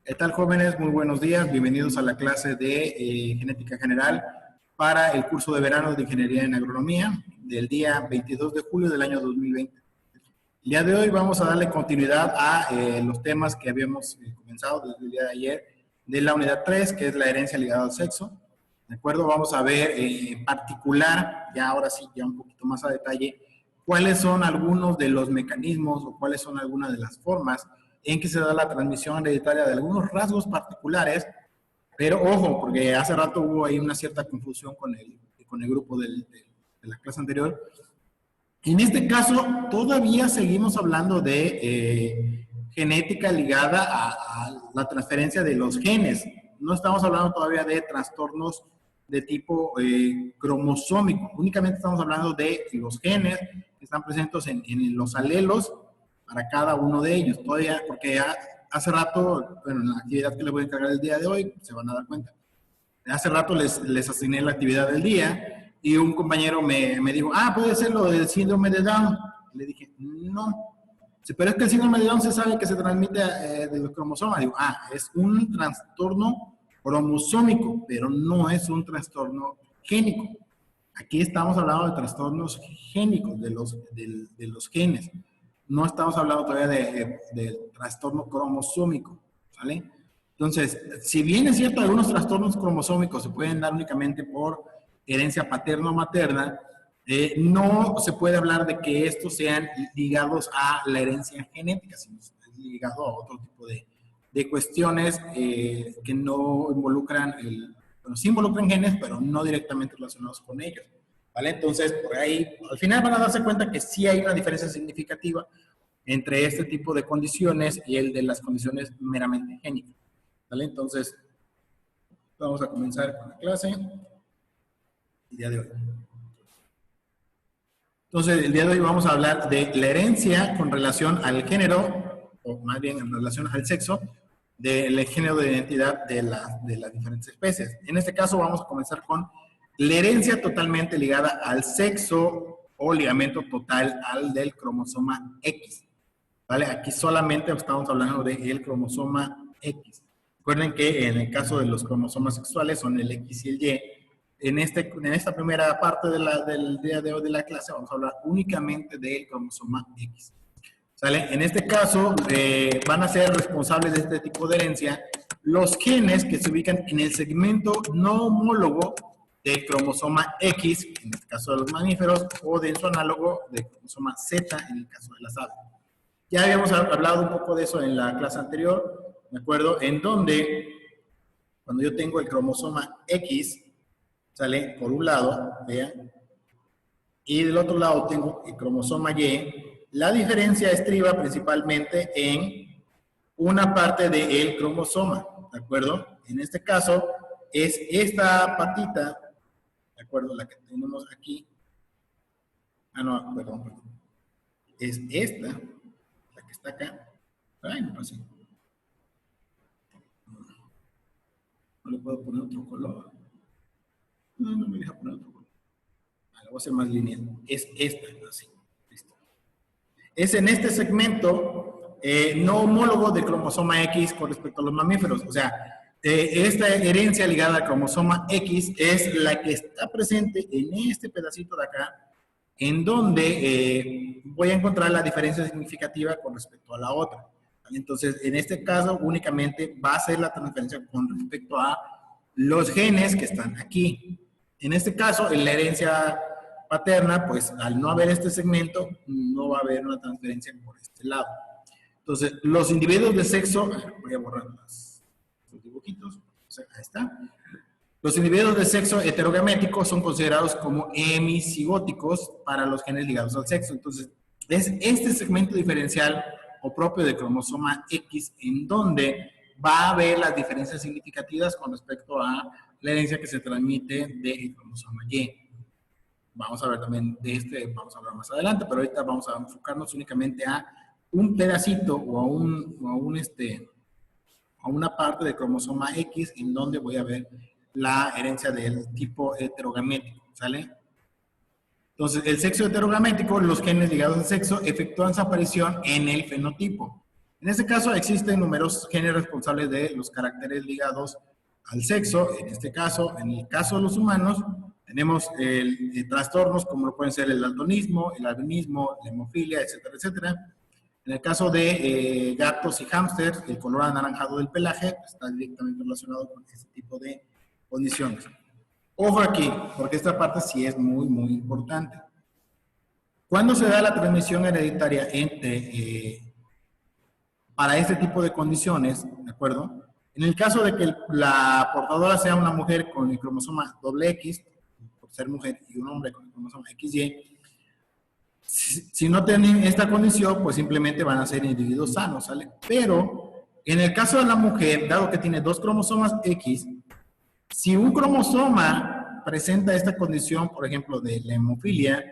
¿Qué tal, jóvenes? Muy buenos días. Bienvenidos a la clase de Genética General para el curso de verano de Ingeniería en Agronomía del día 22 de julio del año 2020. El día de hoy vamos a darle continuidad a los temas que habíamos comenzado desde el día de ayer de la unidad 3, que es la herencia ligada al sexo. ¿De acuerdo? Vamos a ver en particular, ya ahora sí, ya un poquito más a detalle, cuáles son algunos de los mecanismos o cuáles son algunas de las formas en que se da la transmisión hereditaria de algunos rasgos particulares, pero ojo, porque hace rato hubo ahí una cierta confusión con el grupo de la clase anterior. En este caso, todavía seguimos hablando de genética ligada a la transferencia de los genes. No estamos hablando todavía de trastornos de tipo cromosómico, únicamente estamos hablando de los genes que están presentes en los alelos para cada uno de ellos. Todavía, porque ya hace rato, bueno, en la actividad que les voy a encargar el día de hoy, se van a dar cuenta. Hace rato les asigné la actividad del día y un compañero me dijo, puede ser lo del síndrome de Down. Le dije, no. Pero es que el síndrome de Down se sabe que se transmite de los cromosomas. Digo, es un trastorno cromosómico, pero no es un trastorno génico. Aquí estamos hablando de trastornos génicos, de los genes. No estamos hablando todavía del trastorno cromosómico, ¿vale? Entonces, si bien es cierto, algunos trastornos cromosómicos se pueden dar únicamente por herencia paterna o materna, no se puede hablar de que estos sean ligados a la herencia genética, sino es ligado a otro tipo de cuestiones que no involucran, bueno, sí involucran genes, pero no directamente relacionados con ellos. ¿Vale? Entonces, por ahí, al final van a darse cuenta que sí hay una diferencia significativa entre este tipo de condiciones y el de las condiciones meramente génicas. ¿Vale? Entonces, vamos a comenzar con la clase el día de hoy. Entonces, el día de hoy vamos a hablar de la herencia con relación al género, o más bien en relación al sexo, del género de identidad de las diferentes especies. En este caso, vamos a comenzar con la herencia totalmente ligada al sexo o ligamento total al del cromosoma X. ¿Vale? Aquí solamente estamos hablando del cromosoma X. Recuerden que en el caso de los cromosomas sexuales son el X y el Y. En esta primera parte del día de hoy de la clase vamos a hablar únicamente del cromosoma X. ¿Sale? En este caso van a ser responsables de este tipo de herencia los genes que se ubican en el segmento no homólogo del cromosoma X, en el caso de los mamíferos, o de su análogo del cromosoma Z, en el caso de las aves. Ya habíamos hablado un poco de eso en la clase anterior, ¿de acuerdo? En donde, cuando yo tengo el cromosoma X, sale por un lado, vean, y del otro lado tengo el cromosoma Y, la diferencia estriba principalmente en una parte del cromosoma, ¿de acuerdo? En este caso, es esta patita, ¿de acuerdo? La que tenemos aquí. No, perdón. Es esta, la que está acá. Ay, no pasé. No le puedo poner otro color. No me deja poner otro color. La voy a hacer más lineal. Es esta, así. Listo. Es en este segmento no homólogo del cromosoma X con respecto a los mamíferos. O sea, esta herencia ligada al cromosoma X es la que está presente en este pedacito de acá, en donde voy a encontrar la diferencia significativa con respecto a la otra. Entonces, en este caso, únicamente va a ser la transferencia con respecto a los genes que están aquí. En este caso, en la herencia paterna, pues al no haber este segmento, no va a haber una transferencia por este lado. Entonces, los individuos de sexo, voy a borrar los dibujitos, o sea, ahí está. Los individuos de sexo heterogamético son considerados como hemicigóticos para los genes ligados al sexo. Entonces, es este segmento diferencial o propio del cromosoma X en donde va a haber las diferencias significativas con respecto a la herencia que se transmite del cromosoma Y. Vamos a ver también de este, vamos a hablar más adelante, pero ahorita vamos a enfocarnos únicamente a un pedacito o a una parte del cromosoma X en donde voy a ver la herencia del tipo heterogamético, ¿sale? Entonces, el sexo heterogamético, los genes ligados al sexo, efectúan su aparición en el fenotipo. En este caso existen numerosos genes responsables de los caracteres ligados al sexo. En este caso, en el caso de los humanos, tenemos trastornos como lo pueden ser el daltonismo, el albinismo, la hemofilia, etcétera, etcétera. En el caso de gatos y hámsters, el color anaranjado del pelaje está directamente relacionado con este tipo de condiciones. Ojo aquí, porque esta parte sí es muy, muy importante. ¿Cuándo se da la transmisión hereditaria para este tipo de condiciones? ¿De acuerdo? En el caso de que la portadora sea una mujer con el cromosoma XX, por ser mujer, y un hombre con el cromosoma XY, si no tienen esta condición, pues simplemente van a ser individuos sanos, ¿sale? Pero en el caso de la mujer, dado que tiene dos cromosomas X, si un cromosoma presenta esta condición, por ejemplo, de la hemofilia,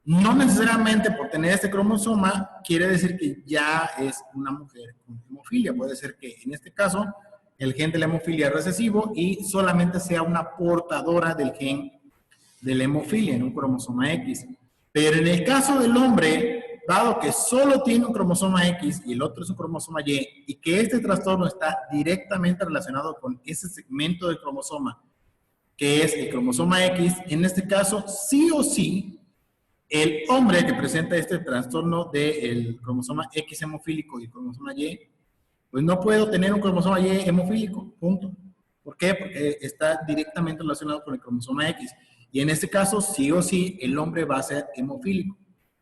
no necesariamente por tener este cromosoma quiere decir que ya es una mujer con hemofilia. Puede ser que en este caso el gen de la hemofilia es recesivo y solamente sea una portadora del gen de la hemofilia en un cromosoma X. Pero en el caso del hombre, dado que solo tiene un cromosoma X y el otro es un cromosoma Y, y que este trastorno está directamente relacionado con ese segmento del cromosoma, que es el cromosoma X, en este caso, sí o sí, el hombre que presenta este trastorno del cromosoma X hemofílico y el cromosoma Y, pues no puede tener un cromosoma Y hemofílico, punto. ¿Por qué? Porque está directamente relacionado con el cromosoma X. Y en este caso, sí o sí, el hombre va a ser hemofílico,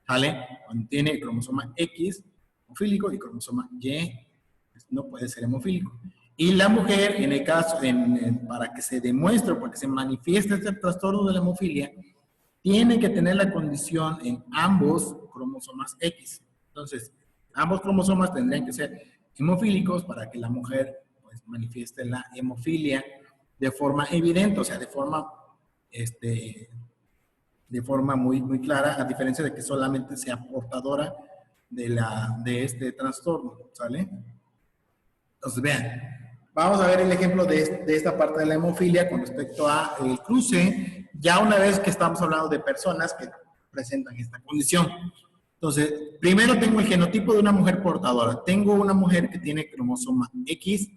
¿vale? Cuando tiene el cromosoma X hemofílico y el cromosoma Y, pues no puede ser hemofílico. Y la mujer, en el caso, para que se demuestre, para que se manifieste este trastorno de la hemofilia, tiene que tener la condición en ambos cromosomas X. Entonces, ambos cromosomas tendrían que ser hemofílicos para que la mujer pues, manifieste la hemofilia de forma evidente, o sea, de forma muy, muy clara, a diferencia de que solamente sea portadora de este trastorno, ¿sale? Entonces, vean, vamos a ver el ejemplo de esta parte de la hemofilia con respecto al cruce, ya una vez que estamos hablando de personas que presentan esta condición. Entonces, primero tengo el genotipo de una mujer portadora. Tengo una mujer que tiene cromosoma X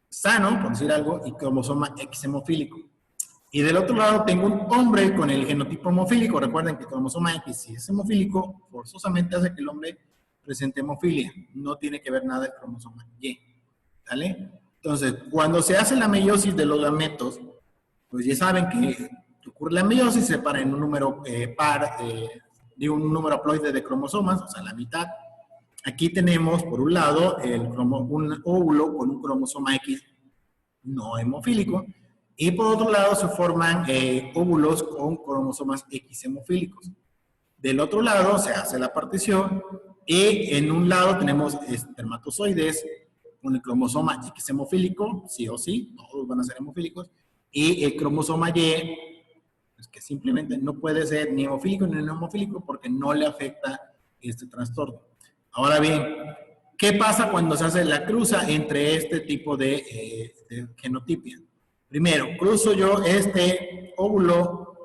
sano, por decir algo, y cromosoma X hemofílico. Y del otro lado tengo un hombre con el genotipo hemofílico. Recuerden que el cromosoma X, si es hemofílico, forzosamente hace que el hombre presente hemofilia. No tiene que ver nada el cromosoma Y. ¿Vale? Entonces, cuando se hace la meiosis de los gametos, pues ya saben que ocurre la meiosis, se separa en un número un número haploide de cromosomas, o sea, la mitad. Aquí tenemos, por un lado, un óvulo con un cromosoma X no hemofílico, y por otro lado se forman óvulos con cromosomas X hemofílicos. Del otro lado se hace la partición, y en un lado tenemos espermatozoides con el cromosoma X hemofílico, sí o sí, todos van a ser hemofílicos, y el cromosoma Y, pues que simplemente no puede ser ni hemofílico ni no hemofílico porque no le afecta este trastorno. Ahora bien, ¿qué pasa cuando se hace la cruza entre este tipo de genotipia? Primero, cruzo yo este óvulo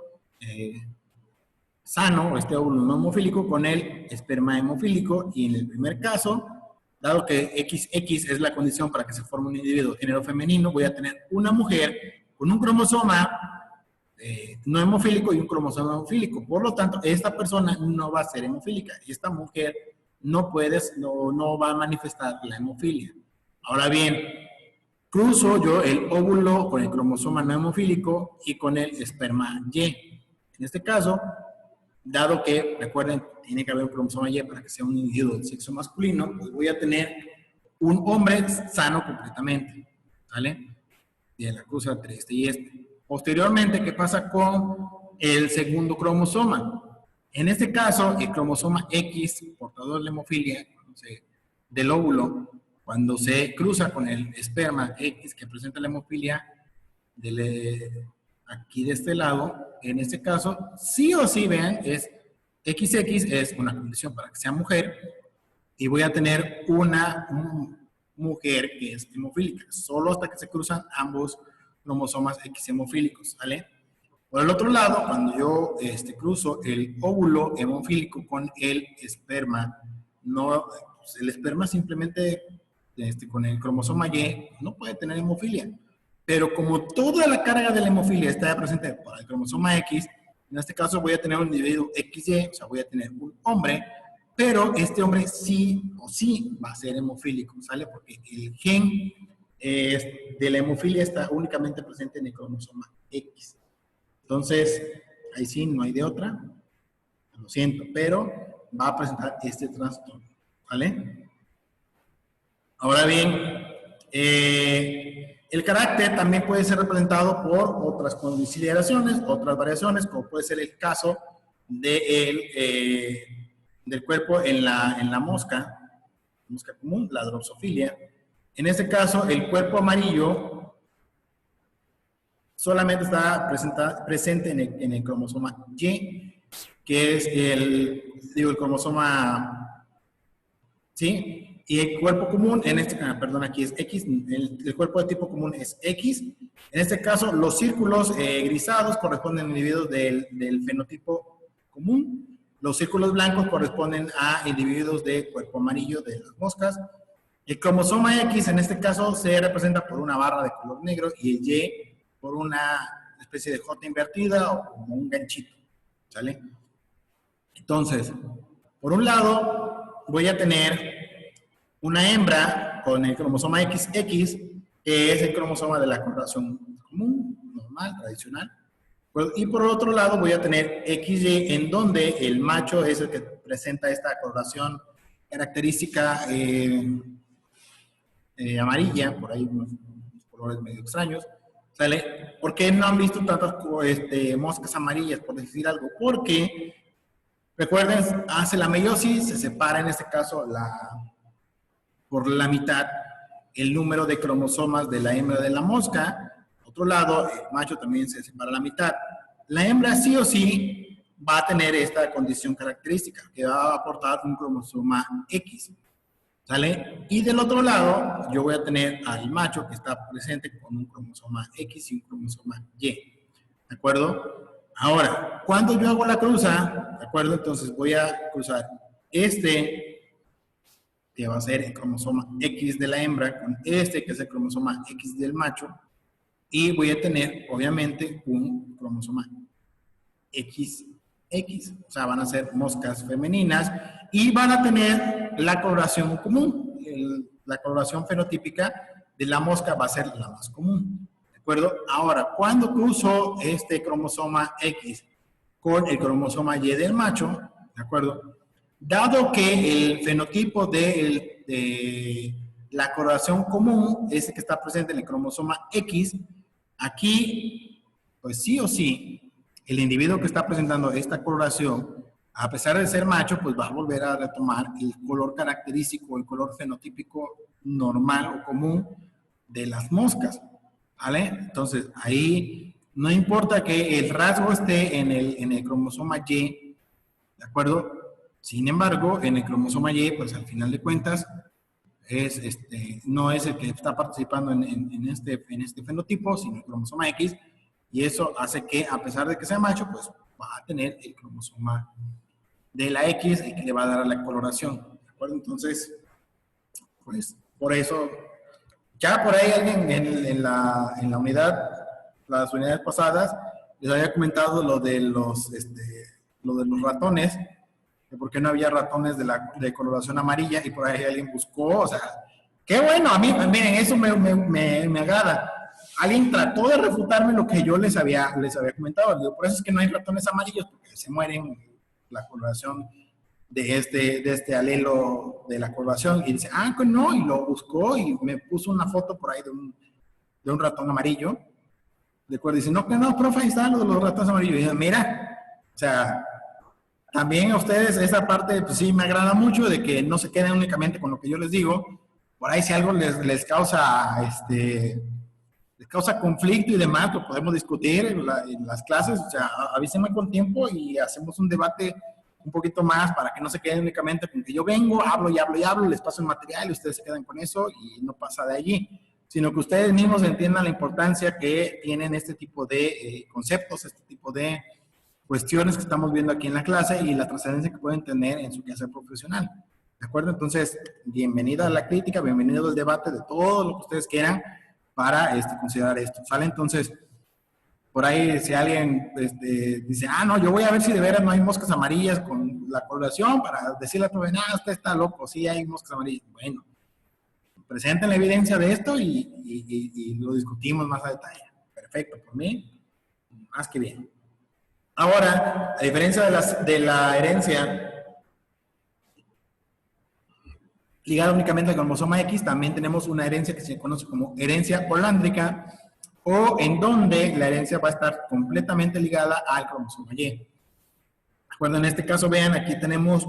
sano, este óvulo no hemofílico, con el esperma hemofílico, y en el primer caso, dado que XX es la condición para que se forme un individuo de género femenino, voy a tener una mujer con un cromosoma no hemofílico y un cromosoma hemofílico. Por lo tanto, esta persona no va a ser hemofílica y esta mujer no va a manifestar la hemofilia. Ahora bien, cruzo yo el óvulo con el cromosoma no hemofílico y con el esperma Y. En este caso, dado que, recuerden, tiene que haber un cromosoma Y para que sea un individuo de sexo masculino, pues voy a tener un hombre sano completamente, ¿vale? Y en la cruza entre este y este. Posteriormente, ¿qué pasa con el segundo cromosoma? En este caso, el cromosoma X, portador de la hemofilia, del óvulo, cuando se cruza con el esperma X que presenta la hemofilia, aquí de este lado, en este caso, sí o sí, vean, XX es una condición para que sea mujer, y voy a tener una mujer que es hemofílica, solo hasta que se cruzan ambos cromosomas X hemofílicos, ¿vale? Por el otro lado, cuando yo cruzo el óvulo hemofílico con el esperma no pues, el esperma simplemente con el cromosoma Y no puede tener hemofilia. Pero como toda la carga de la hemofilia está presente por el cromosoma X, en este caso voy a tener un individuo XY, o sea, voy a tener un hombre, pero este hombre sí o sí va a ser hemofílico, ¿sale? Porque el gen de la hemofilia está únicamente presente en el cromosoma X. Entonces, ahí sí, no hay de otra. Lo siento, pero va a presentar este trastorno, ¿vale? Ahora bien, el carácter también puede ser representado por otras consideraciones, otras variaciones, como puede ser el caso del cuerpo en la mosca común, la Drosophila. En este caso, el cuerpo amarillo solamente está presente en el cromosoma Y, que es el cromosoma, ¿sí? Y el cuerpo común, perdón, aquí es X, el cuerpo de tipo común es X. En este caso, los círculos grisados corresponden a individuos del fenotipo común. Los círculos blancos corresponden a individuos de cuerpo amarillo de las moscas. El cromosoma X, en este caso, se representa por una barra de color negro y el Y por una especie de J invertida o como un ganchito, ¿sale? Entonces, por un lado, voy a tener una hembra con el cromosoma XX, que es el cromosoma de la coloración común, normal, tradicional. Y por otro lado voy a tener XY, en donde el macho es el que presenta esta coloración característica amarilla, por ahí unos colores medio extraños, ¿sale? ¿Por qué no han visto tantas moscas amarillas, por decir algo? Porque, recuerden, hace la meiosis, se separa en este caso por la mitad el número de cromosomas de la hembra de la mosca. Por otro lado, el macho también se separa a la mitad. La hembra sí o sí va a tener esta condición característica, que va a aportar un cromosoma X, ¿sale? Y del otro lado, yo voy a tener al macho que está presente con un cromosoma X y un cromosoma Y, ¿de acuerdo? Ahora, cuando yo hago la cruza, ¿de acuerdo? Entonces voy a cruzar que va a ser el cromosoma X de la hembra, con que es el cromosoma X del macho, y voy a tener, obviamente, un cromosoma XX, o sea, van a ser moscas femeninas, y van a tener la coloración común, la coloración fenotípica de la mosca va a ser la más común, ¿de acuerdo? Ahora, cuando cruzo este cromosoma X con el cromosoma Y del macho, ¿de acuerdo? Dado que el fenotipo de la coloración común es el que está presente en el cromosoma X, aquí, pues sí o sí, el individuo que está presentando esta coloración, a pesar de ser macho, pues va a volver a retomar el color característico, el color fenotípico normal o común de las moscas, ¿vale? Entonces, ahí no importa que el rasgo esté en el cromosoma Y, ¿de acuerdo? Sin embargo, en el cromosoma Y, pues al final de cuentas, no es el que está participando en este fenotipo, sino el cromosoma X, y eso hace que, a pesar de que sea macho, pues va a tener el cromosoma de la X y que le va a dar la coloración, ¿de acuerdo? Entonces, pues por eso, ya por ahí alguien en la unidad, las unidades pasadas, les había comentado lo de los ratones, de por qué no había ratones de coloración amarilla, y por ahí alguien buscó, o sea, qué bueno, a mí, miren, eso me agrada. Alguien trató de refutarme lo que yo les había comentado. Digo, por eso es que no hay ratones amarillos, porque se mueren la coloración de este alelo de la coloración. Y dice, ah, no, y lo buscó y me puso una foto por ahí de un ratón amarillo. De acuerdo, dice, no, que no, profe, ahí está lo de los ratones amarillos. Y dice, mira, o sea, también a ustedes esa parte, pues sí, me agrada mucho de que no se queden únicamente con lo que yo les digo. Por ahí si algo les causa, les causa conflicto y demás, lo podemos discutir en las clases. O sea, avísenme con tiempo y hacemos un debate un poquito más para que no se queden únicamente con que yo vengo, hablo y hablo y hablo, les paso el material y ustedes se quedan con eso y no pasa de allí, sino que ustedes mismos entiendan la importancia que tienen este tipo de conceptos, este tipo de cuestiones que estamos viendo aquí en la clase y la trascendencia que pueden tener en su quehacer profesional. ¿De acuerdo? Entonces, bienvenida a la crítica, bienvenido al debate de todo lo que ustedes quieran para considerar esto. ¿Sale? Entonces, por ahí si alguien dice, no, yo voy a ver si de veras no hay moscas amarillas con la coloración para decirle a profe, usted está loco, sí hay moscas amarillas. Bueno, presenten la evidencia de esto y lo discutimos más a detalle. Perfecto, por mí, más que bien. Ahora, a diferencia de la herencia ligada únicamente al cromosoma X, también tenemos una herencia que se conoce como herencia holándrica, o en donde la herencia va a estar completamente ligada al cromosoma Y. Cuando en este caso, vean, aquí tenemos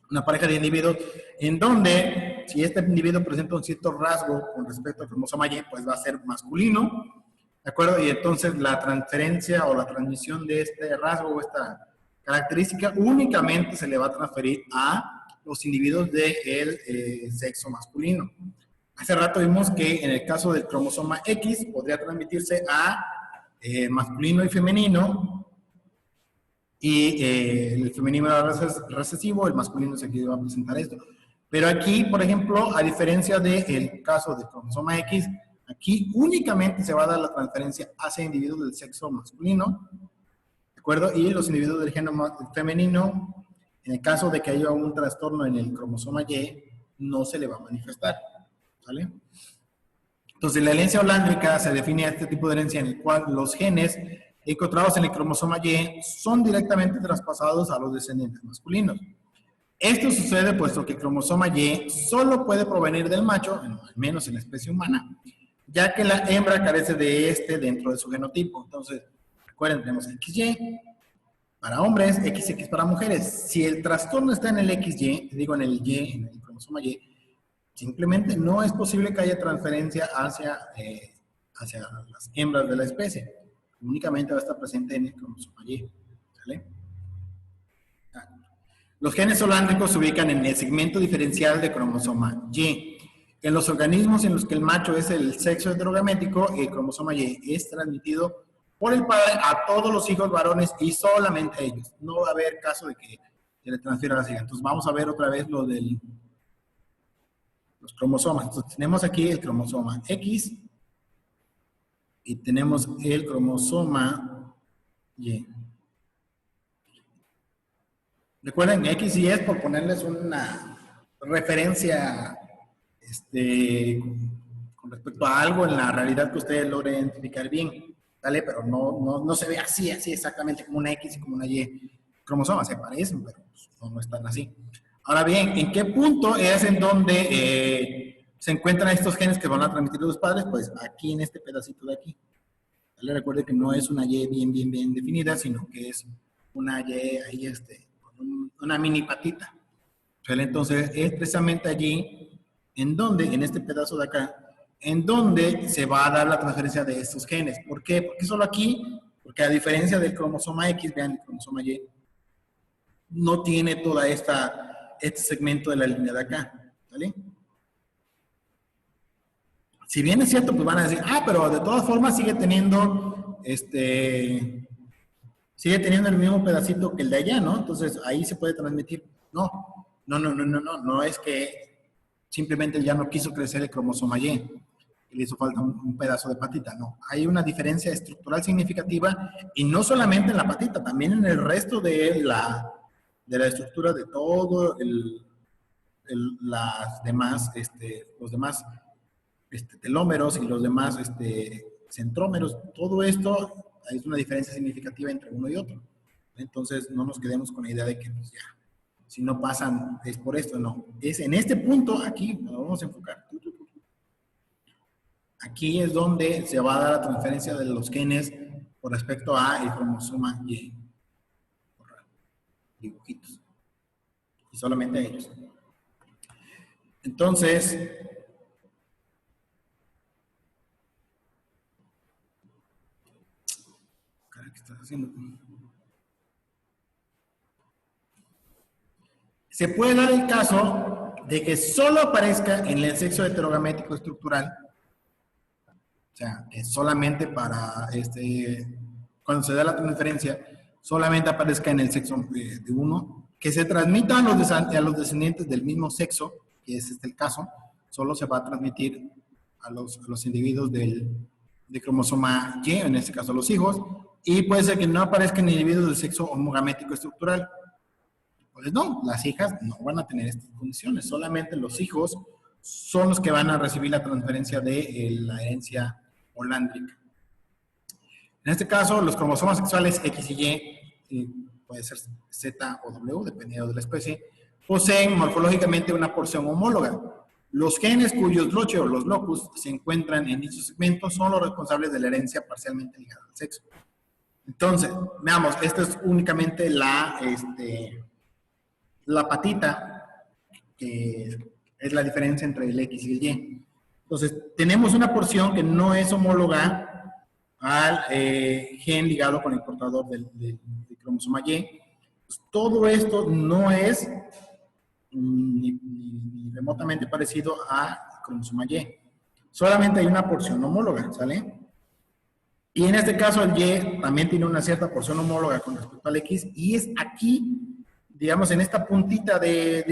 una pareja de individuos en donde, si este individuo presenta un cierto rasgo con respecto al cromosoma Y, pues va a ser masculino, ¿de acuerdo? Y entonces la transferencia o la transmisión de este rasgo o esta característica únicamente se le va a transferir a los individuos del sexo masculino. Hace rato vimos que en el caso del cromosoma X podría transmitirse a masculino y femenino, y el femenino era recesivo, el masculino es el que va a presentar esto. Pero aquí, por ejemplo, a diferencia del caso del cromosoma X, aquí únicamente se va a dar la transferencia hacia individuos del sexo masculino, ¿de acuerdo? Y los individuos del género femenino, en el caso de que haya un trastorno en el cromosoma Y, no se le va a manifestar, ¿vale? Entonces, la herencia holándrica se define a este tipo de herencia en el cual los genes encontrados en el cromosoma Y son directamente traspasados a los descendientes masculinos. Esto sucede puesto que el cromosoma Y solo puede provenir del macho, al menos en la especie humana, ya que la hembra carece de dentro de su genotipo. Entonces, recuerden, tenemos XY para hombres, XX para mujeres. Si el trastorno está en el XY, digo en el Y, en el cromosoma Y, simplemente no es posible que haya transferencia hacia las hembras de la especie. Únicamente va a estar presente en el cromosoma Y. ¿Vale? Los genes holándricos se ubican en el segmento diferencial de cromosoma Y. En los organismos en los que el macho es el sexo heterogamético, el cromosoma Y es transmitido por el padre a todos los hijos varones y solamente a ellos. No va a haber caso de que se le transfiera a la hija. Entonces vamos a ver otra vez lo de los cromosomas. Entonces tenemos aquí el cromosoma X y tenemos el cromosoma Y. Recuerden, X y es por ponerles una referencia con respecto a algo en la realidad que ustedes logren identificar bien, ¿vale? Pero no se ve así exactamente como una X y como una Y. Cromosomas se parecen, pero no están así. Ahora bien, ¿en qué punto es en donde se encuentran estos genes que van a transmitir los padres? Pues aquí en este pedacito de aquí. ¿Vale? Recuerde que no es una Y bien definida, sino que es una Y ahí una mini patita. ¿Vale? Entonces es precisamente allí en donde, en este pedazo de acá, en donde se va a dar la transferencia de estos genes. ¿Por qué? ¿Por qué solo aquí? Porque a diferencia del cromosoma X, vean, el cromosoma Y no tiene toda este segmento de la línea de acá. ¿Vale? Si bien es cierto, pues van a decir, pero de todas formas sigue teniendo el mismo pedacito que el de allá, ¿no? Entonces ahí se puede transmitir. No es que simplemente ya no quiso crecer el cromosoma Y, y le hizo falta un pedazo de patita, no. Hay una diferencia estructural significativa y no solamente en la patita, también en el resto de la estructura de todo los demás telómeros y los demás centrómeros. Todo esto hay una diferencia significativa entre uno y otro. Entonces no nos quedemos con la idea de que pues, ya, si no pasan es por esto, no. Es en este punto, aquí nos vamos a enfocar. Aquí es donde se va a dar la transferencia de los genes con respecto a el cromosoma Y. Dibujitos. Y solamente a ellos. Entonces, ¿qué estás haciendo? Se puede dar el caso de que solo aparezca en el sexo heterogamético estructural, o sea, que solamente para cuando se da la transferencia, solamente aparezca en el sexo de uno, que se transmita a los descendientes del mismo sexo, que es este el caso, solo se va a transmitir a los individuos del cromosoma Y, en este caso los hijos, y puede ser que no aparezcan individuos del sexo homogamético estructural. Pues no, las hijas no van a tener estas condiciones, solamente los hijos son los que van a recibir la transferencia de la herencia holándrica. En este caso, los cromosomas sexuales X y Y, puede ser Z o W, dependiendo de la especie, poseen morfológicamente una porción homóloga. Los genes cuyos loci o los locus se encuentran en dicho segmento son los responsables de la herencia parcialmente ligada al sexo. Entonces, veamos, esta es únicamente la patita, que es la diferencia entre el X y el Y. Entonces, tenemos una porción que no es homóloga al gen ligado con el portador del cromosoma Y. Pues todo esto no es ni remotamente parecido a cromosoma Y. Solamente hay una porción homóloga, ¿sale? Y en este caso el Y también tiene una cierta porción homóloga con respecto al X, y es aquí, digamos, en esta puntita de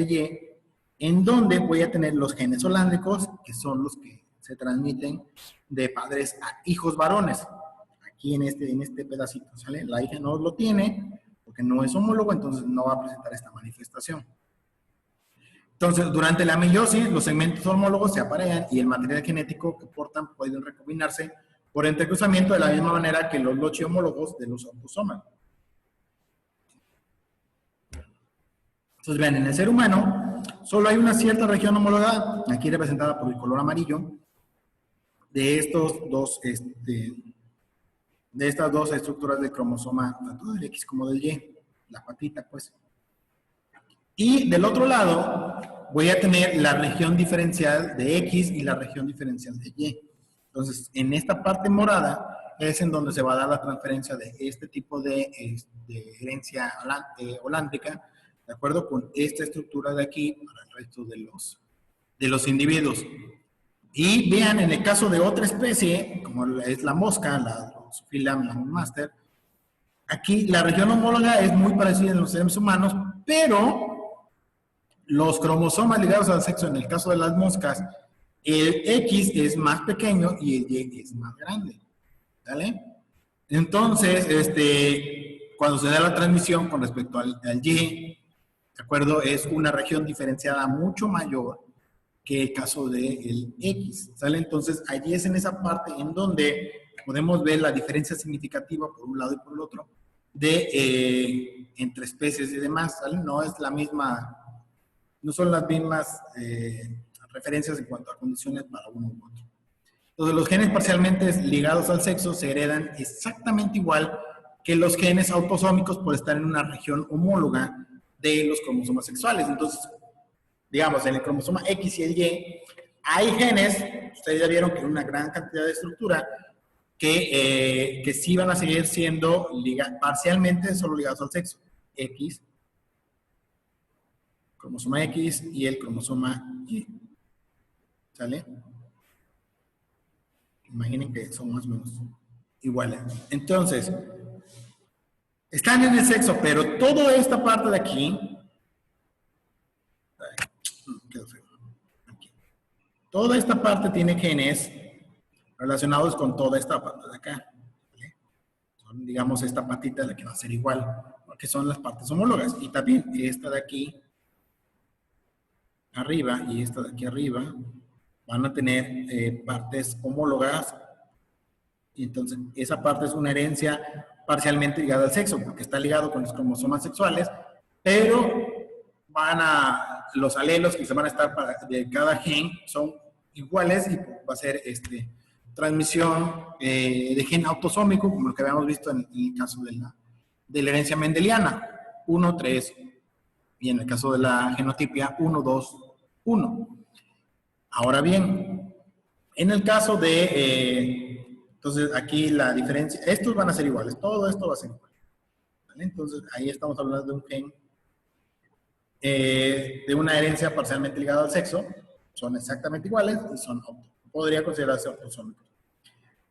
Y, en donde voy a tener los genes holándricos, que son los que se transmiten de padres a hijos varones. Aquí en este pedacito, ¿sale? La hija no lo tiene, porque no es homólogo, entonces no va a presentar esta manifestación. Entonces, durante la meiosis, los segmentos homólogos se aparean y el material genético que portan pueden recombinarse por entrecruzamiento de la misma manera que los loci homólogos de los autosomas. Entonces, vean, en el ser humano solo hay una cierta región homologada, aquí representada por el color amarillo, de estas dos estructuras del cromosoma, tanto del X como del Y, la patita, pues. Y del otro lado voy a tener la región diferencial de X y la región diferencial de Y. Entonces, en esta parte morada es en donde se va a dar la transferencia de este tipo de herencia holándrica, de acuerdo con esta estructura de aquí para el resto de los individuos. Y vean, en el caso de otra especie, como es la mosca, la Drosophila melanomaster, aquí la región homóloga es muy parecida en los seres humanos, pero los cromosomas ligados al sexo, en el caso de las moscas, el X es más pequeño y el Y es más grande, ¿vale? Entonces, cuando se da la transmisión con respecto al Y, ¿de acuerdo? Es una región diferenciada mucho mayor que el caso del X, ¿sale? Entonces, allí es en esa parte en donde podemos ver la diferencia significativa por un lado y por el otro entre especies y demás, ¿sale? No es la misma, no son las mismas referencias en cuanto a condiciones para uno u otro. Entonces, los genes parcialmente ligados al sexo se heredan exactamente igual que los genes autosómicos por estar en una región homóloga de los cromosomas sexuales. Entonces, digamos, en el cromosoma X y el Y, hay genes, ustedes ya vieron que hay una gran cantidad de estructura, que sí van a seguir siendo parcialmente solo ligados al sexo. X, cromosoma X y el cromosoma Y. ¿Sale? Imaginen que son más o menos iguales. Entonces, están en el sexo, pero toda esta parte de aquí, toda esta parte tiene genes relacionados con toda esta parte de acá. ¿Vale? Son, digamos, esta patita la que va a ser igual, porque son las partes homólogas. Y también esta de aquí arriba y esta de aquí arriba van a tener partes homólogas, y entonces esa parte es una herencia parcialmente ligada al sexo, porque está ligado con los cromosomas sexuales, pero los alelos que se van a estar de cada gen son iguales y va a ser transmisión de gen autosómico, como lo que habíamos visto en el caso de la herencia mendeliana, 1, 3, y en el caso de la genotipia, 1, 2, 1. Ahora bien, en el caso entonces aquí la diferencia, estos van a ser iguales, todo esto va a ser igual. ¿Vale? Entonces ahí estamos hablando de un gen, de una herencia parcialmente ligada al sexo, son exactamente iguales y podría considerarse autosómicos.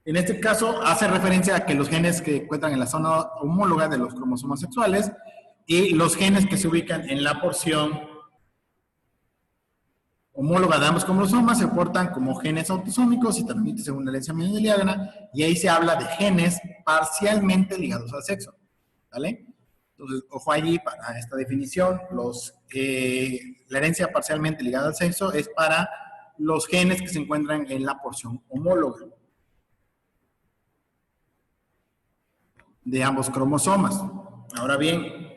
En este caso hace referencia a que los genes que encuentran en la zona homóloga de los cromosomas sexuales Y los genes que se ubican en la porción homóloga de ambos cromosomas se portan como genes autosómicos y transmiten según la herencia mendeliana, y ahí se habla de genes parcialmente ligados al sexo, ¿vale? Entonces, ojo allí para esta definición, la herencia parcialmente ligada al sexo es para los genes que se encuentran en la porción homóloga de ambos cromosomas. Ahora bien,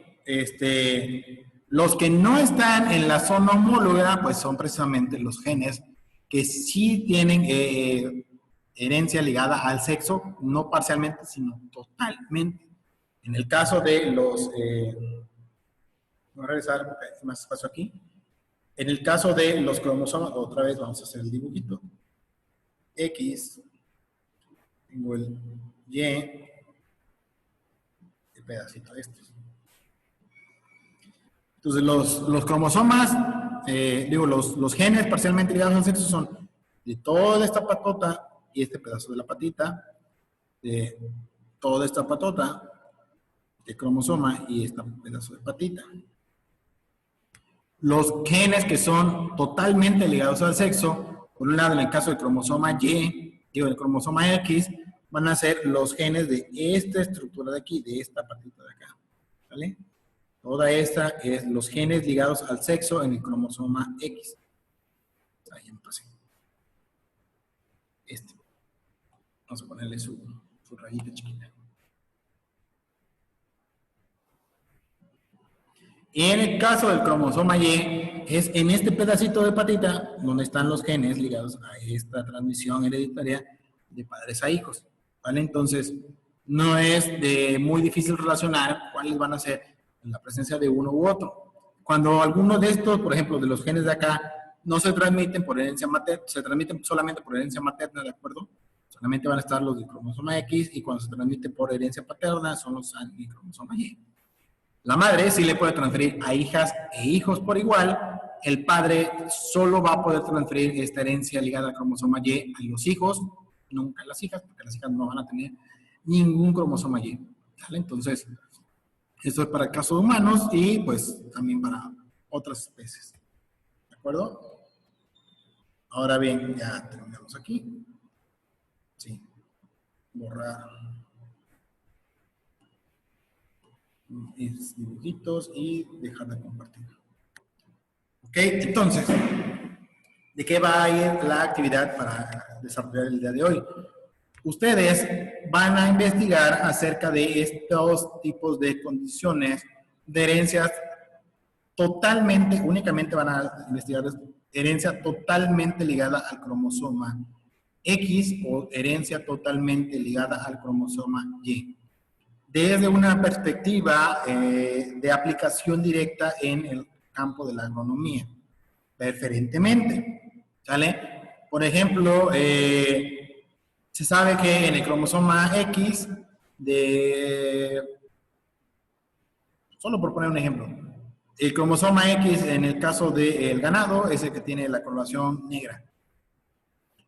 los que no están en la zona homóloga, pues son precisamente los genes que sí tienen herencia ligada al sexo, no parcialmente, sino totalmente. En el caso de los... voy a regresar porque hay más espacio aquí. En el caso de los cromosomas, otra vez vamos a hacer el dibujito. X, tengo el Y, el pedacito de estos. Entonces, los cromosomas, los genes parcialmente ligados al sexo son de toda esta patota y este pedazo de la patita, de toda esta patota, de cromosoma y este pedazo de patita. Los genes que son totalmente ligados al sexo, por un lado, en el caso del cromosoma Y, el cromosoma X, van a ser los genes de esta estructura de aquí, de esta patita de acá, ¿vale? Toda esta es los genes ligados al sexo en el cromosoma X. Ahí me pasé. Vamos a ponerle su rayita chiquita. Y en el caso del cromosoma Y, es en este pedacito de patita donde están los genes ligados a esta transmisión hereditaria de padres a hijos, ¿vale? Entonces, no es muy difícil relacionar cuáles van a ser en la presencia de uno u otro. Cuando alguno de estos, por ejemplo, de los genes de acá, no se transmiten por herencia materna, se transmiten solamente por herencia materna, ¿de acuerdo? Solamente van a estar los del cromosoma X, y cuando se transmite por herencia paterna son los del cromosoma Y. La madre sí le puede transferir a hijas e hijos por igual. El padre solo va a poder transferir esta herencia ligada al cromosoma Y a los hijos, nunca a las hijas, porque las hijas no van a tener ningún cromosoma Y. ¿Vale? Entonces, esto es para el caso de humanos y pues también para otras especies. ¿De acuerdo? Ahora bien, ya terminamos aquí. Sí. Borrar mis dibujitos y dejar de compartir. Ok, entonces, ¿de qué va a ir la actividad para desarrollar el día de hoy? Ustedes van a investigar acerca de estos tipos de condiciones de herencias totalmente, únicamente van a investigar herencia totalmente ligada al cromosoma X o herencia totalmente ligada al cromosoma Y, desde una perspectiva de aplicación directa en el campo de la agronomía, preferentemente, ¿sale? Por ejemplo, se sabe que en el cromosoma X, solo por poner un ejemplo, el cromosoma X en el caso del ganado es el que tiene la coloración negra.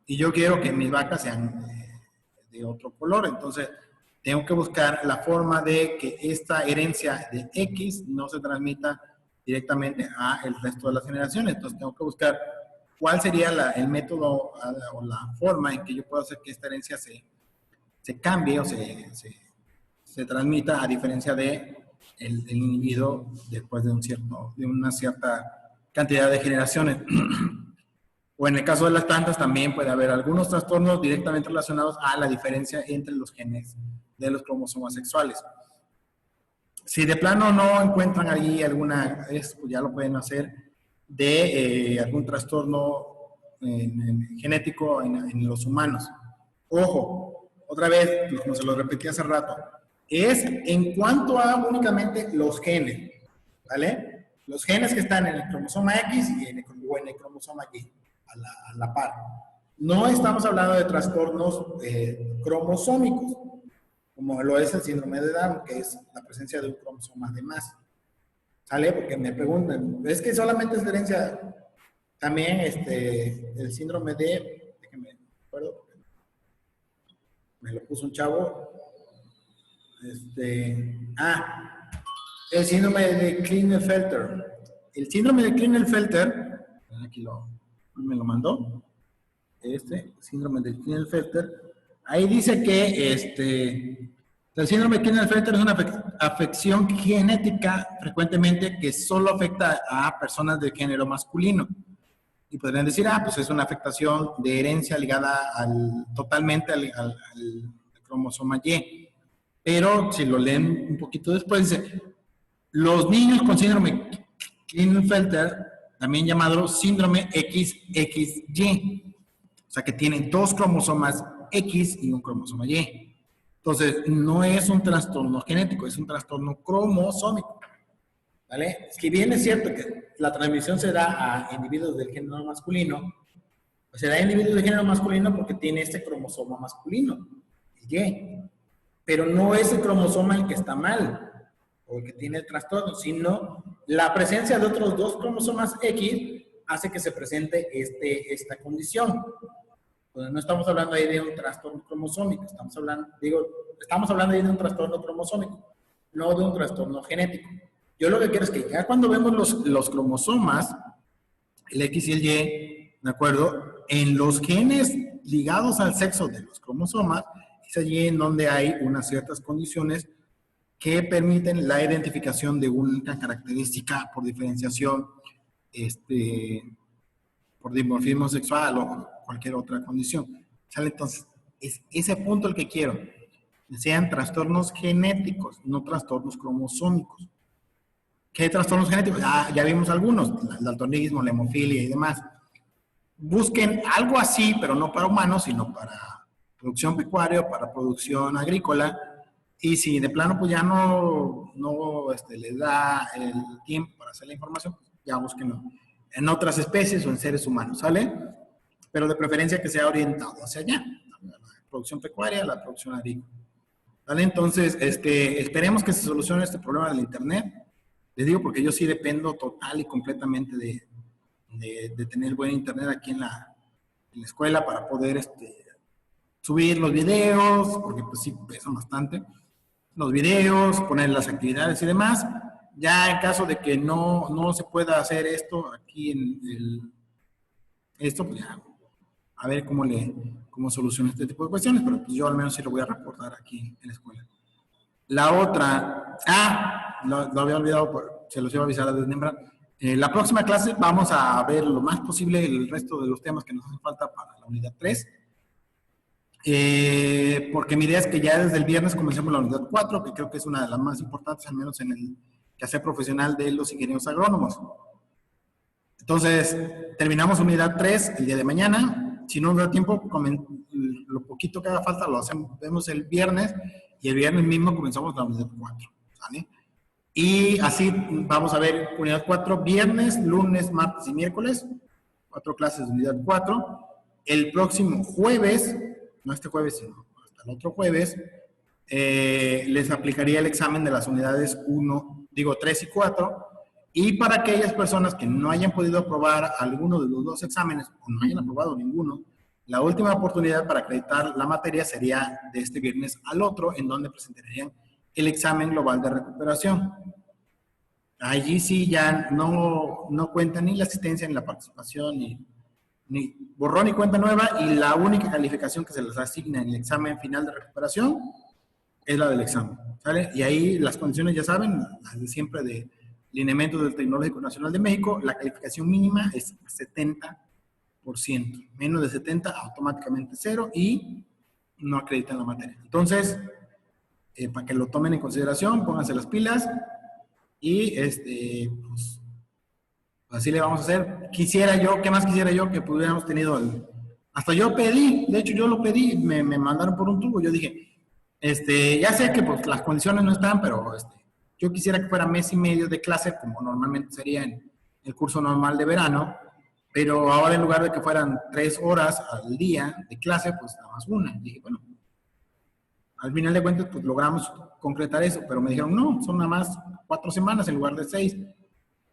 Y yo quiero que mis vacas sean de otro color, entonces tengo que buscar la forma de que esta herencia de X no se transmita directamente al resto de las generaciones. Entonces tengo que buscar cuál sería el método o la forma en que yo puedo hacer que esta herencia se cambie o se transmita, a diferencia de el individuo después de una cierta cantidad de generaciones. O en el caso de las plantas también puede haber algunos trastornos directamente relacionados a la diferencia entre los genes de los cromosomas sexuales. Si de plano no encuentran allí pues ya lo pueden hacer de algún trastorno genético en los humanos. Ojo, otra vez, como se lo repetí hace rato, es en cuanto a únicamente los genes, ¿vale? Los genes que están en el cromosoma X y en el cromosoma Y, a la par. No estamos hablando de trastornos cromosómicos, como lo es el síndrome de Down, que es la presencia de un cromosoma de más. ¿Sale? Porque me preguntan, ¿es que solamente es herencia? También el síndrome de, déjenme, acuerdo, me lo puso un chavo, El síndrome de Klinefelter. El síndrome de Klinefelter, aquí me lo mandó, síndrome de Klinefelter, ahí dice que el síndrome de Klinefelter es una afección genética frecuentemente que solo afecta a personas de género masculino. Y podrían decir, pues es una afectación de herencia ligada totalmente al cromosoma Y. Pero si lo leen un poquito después, dice, los niños con síndrome Klinefelter, también llamado síndrome XXY, o sea que tienen dos cromosomas X y un cromosoma Y. Entonces, no es un trastorno genético, es un trastorno cromosómico. ¿Vale? Es que bien es cierto que la transmisión se da a individuos del género masculino, pues se da a individuos del género masculino porque tiene este cromosoma masculino, el Y. Pero no es el cromosoma el que está mal o el que tiene el trastorno, sino la presencia de otros dos cromosomas X hace que se presente esta condición. Pues no estamos hablando ahí de un trastorno cromosómico, estamos hablando ahí de un trastorno cromosómico, no de un trastorno genético. Yo lo que quiero es que ya cuando vemos los cromosomas, el X y el Y, ¿de acuerdo? En los genes ligados al sexo de los cromosomas, es allí en donde hay unas ciertas condiciones que permiten la identificación de una característica por diferenciación, por dimorfismo sexual o cualquier otra condición. ¿Sale? Entonces, es ese punto el que quiero. Que sean trastornos genéticos, no trastornos cromosómicos. ¿Qué trastornos genéticos? Ya vimos algunos, el daltonismo, la hemofilia y demás. Busquen algo así, pero no para humanos, sino para producción pecuaria, para producción agrícola. Y si de plano pues ya no les da el tiempo para hacer la información, ya búsquenlo en otras especies o en seres humanos, ¿sale? Pero de preferencia que sea orientado hacia allá, la producción pecuaria, la producción agrícola. ¿Vale? Entonces, esperemos que se solucione este problema del internet. Les digo porque yo sí dependo total y completamente de tener buen internet aquí en la escuela para poder subir los videos, porque pues sí pesan bastante, los videos, poner las actividades y demás. Ya en caso de que no se pueda hacer esto aquí pues ya, a ver cómo soluciona este tipo de cuestiones, pero pues yo al menos sí lo voy a reportar aquí en la escuela. La otra, lo había olvidado, se los iba a avisar desde temprano. La próxima clase vamos a ver lo más posible el resto de los temas que nos hacen falta para la unidad 3. Porque mi idea es que ya desde el viernes comencemos la unidad 4, que creo que es una de las más importantes, al menos en el quehacer profesional de los ingenieros agrónomos. Entonces, terminamos unidad 3 el día de mañana. Si no nos da tiempo, lo poquito que haga falta lo vemos el viernes, y el viernes mismo comenzamos la unidad 4. ¿Vale? Y así vamos a ver unidad 4 viernes, lunes, martes y miércoles. 4 clases de unidad 4. El próximo jueves, no este jueves, sino hasta el otro jueves, les aplicaría el examen de las unidades 3 y 4. Y para aquellas personas que no hayan podido aprobar alguno de los dos exámenes o no hayan aprobado ninguno, la última oportunidad para acreditar la materia sería de este viernes al otro, en donde presentarían el examen global de recuperación. Allí sí ya no cuenta ni la asistencia ni la participación, ni borrón ni cuenta nueva, y la única calificación que se les asigna en el examen final de recuperación es la del examen, ¿sale? Y ahí las condiciones ya saben, las de siempre de lineamientos del Tecnológico Nacional de México, la calificación mínima es 70%, menos de 70 automáticamente 0 y no acreditan la materia. Entonces, para que lo tomen en consideración, pónganse las pilas y pues, así le vamos a hacer. ¿Qué más quisiera yo que pudiéramos tenido hasta yo pedí, de hecho yo lo pedí, me mandaron por un tubo, yo dije, ya sé que pues las condiciones no están, pero yo quisiera que fuera mes y medio de clase, como normalmente sería en el curso normal de verano, pero ahora en lugar de que fueran 3 horas al día de clase, pues nada más una. Y dije, bueno, al final de cuentas, pues logramos concretar eso, pero me dijeron, no, son nada más 4 semanas en lugar de 6.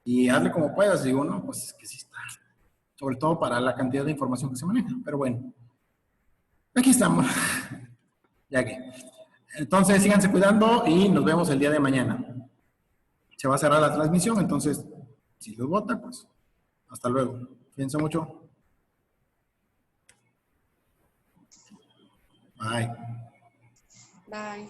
Y hazle como puedas. Digo, no, pues es que sí está. Sobre todo para la cantidad de información que se maneja. Pero bueno, aquí estamos. Ya que. Entonces, síganse cuidando y nos vemos el día de mañana. se va a cerrar la transmisión, entonces, si los vota, pues, hasta luego. Piensa mucho. Bye. Bye.